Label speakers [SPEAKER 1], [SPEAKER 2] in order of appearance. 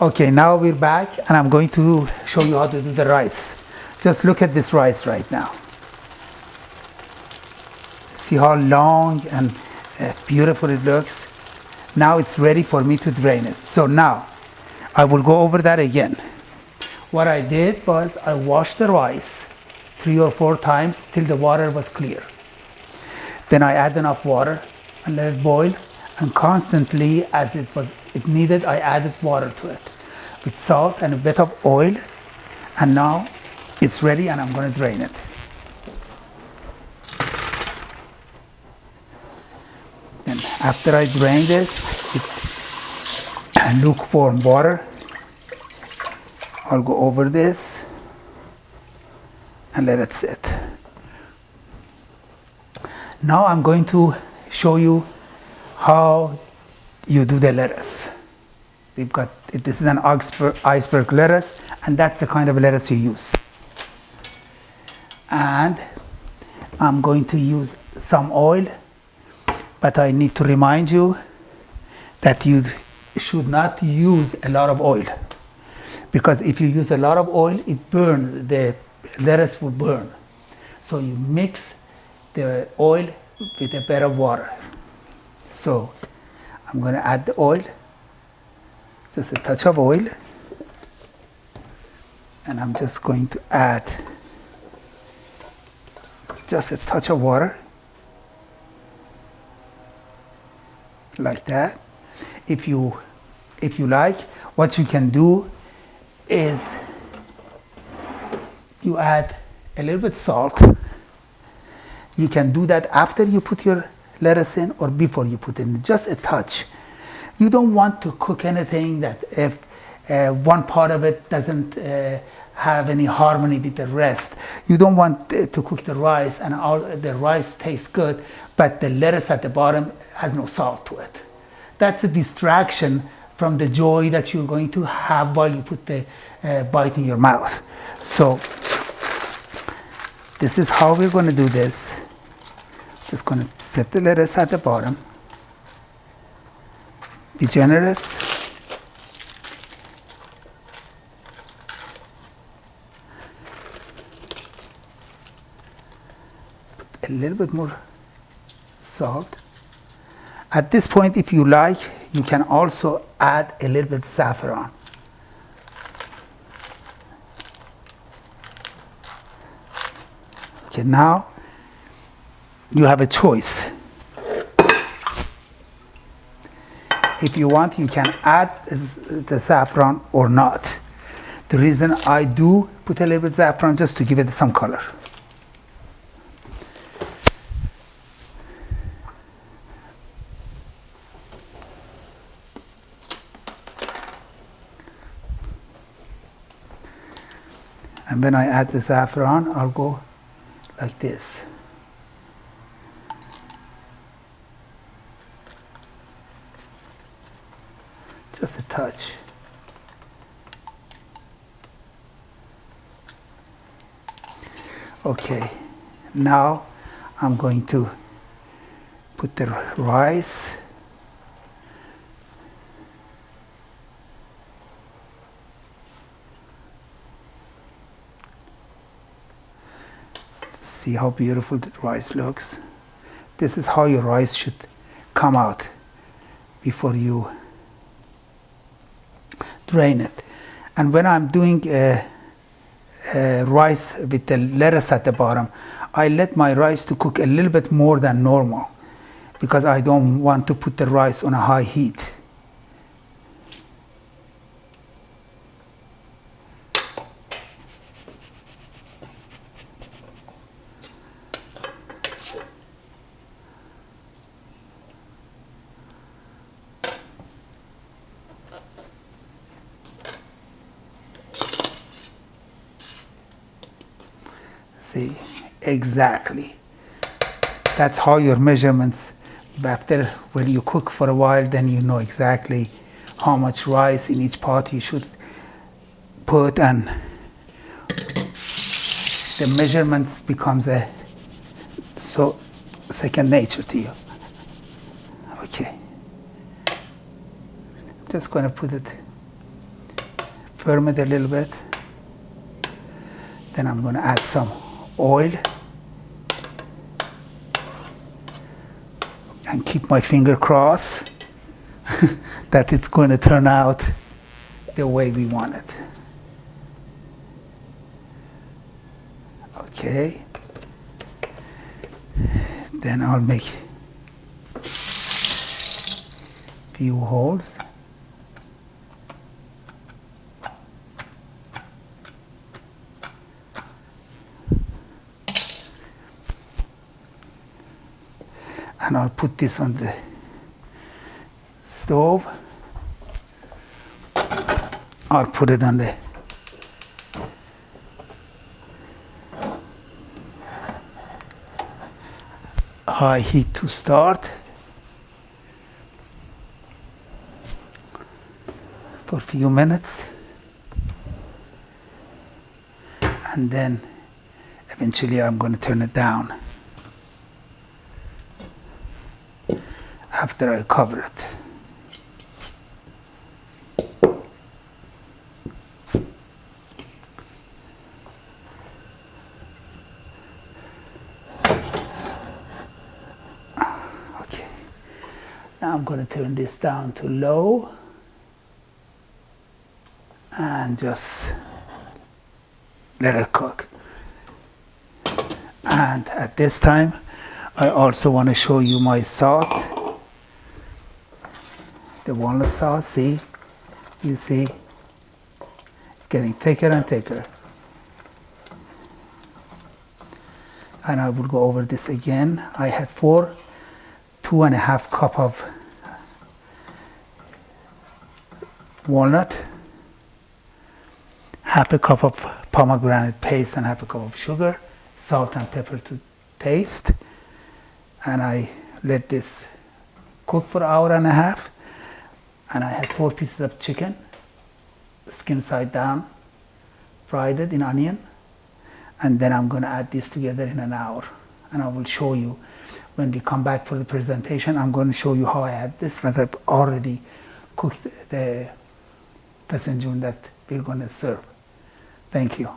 [SPEAKER 1] Okay, now we're back and I'm going to show you how to do the rice. Just look at this rice right now. See how long and beautiful it looks? Now it's ready for me to drain it. So now I will go over that again. What I did was I washed the rice 3 or 4 times till the water was clear. Then I add enough water and let it boil, and constantly as it needed, I added water to it with salt and a bit of oil, and now it's ready and I'm going to drain it. Then after I drain this with lukewarm water, I'll go over this and let it sit. Now I'm going to show you how you do the lettuce. We've got, this is an iceberg lettuce, and that's the kind of lettuce you use. And I'm going to use some oil, but I need to remind you that you should not use a lot of oil, because if you use a lot of oil, it burns, the lettuce will burn. So you mix the oil with a bit of water. So I'm going to add the oil, just a touch of oil, and I'm just going to add just a touch of water, like that. If you like, what you can do is you add a little bit salt. You can do that after you put your lettuce in or before you put it in, just a touch. You don't want to cook anything that if one part of it doesn't have any harmony with the rest. You don't want to cook the rice and all the rice tastes good, but the lettuce at the bottom has no salt to it. That's a distraction from the joy that you're going to have while you put the bite in your mouth. So this is how we're going to do this. Just going to set the lettuce at the bottom. Be generous. Put a little bit more salt. At this point, if you like, you can also add a little bit saffron. Okay, now you have a choice. If you want, you can add the saffron or not. The reason I do put a little bit of saffron just to give it some color. And when I add the saffron, I'll go like this. Just a touch. Okay, now I'm going to put the rice. See how beautiful the rice looks. This is how your rice should come out before you drain it. And when I'm doing rice with the lettuce at the bottom, I let my rice to cook a little bit more than normal because I don't want to put the rice on a high heat. See, exactly. That's how your measurements, after when you cook for a while, then you know exactly how much rice in each pot you should put, and the measurements becomes so second nature to you. Okay. I'm just going to put it firm it a little bit. Then I'm going to add some oil and keep my finger crossed that it's going to turn out the way we want it. Okay. Then I'll make few holes. And I'll put this on the stove. I'll put it on the high heat to start for a few minutes, and then eventually I'm going to turn it down after I cover it. Okay, now I'm going to turn this down to low and just let it cook. And at this time, I also want to show you my sauce, the walnut sauce. See, you see, it's getting thicker and thicker. And I will go over this again. I had 2.5 cups of walnut, half a cup of pomegranate paste and half a cup of sugar, salt and pepper to taste. And I let this cook for 1.5 hours. And I had 4 pieces of chicken, skin side down, fried it in onion. And then I'm going to add this together in an hour. And I will show you when we come back for the presentation. I'm going to show you how I add this, but I've already cooked the Fesenjan that we're going to serve. Thank you.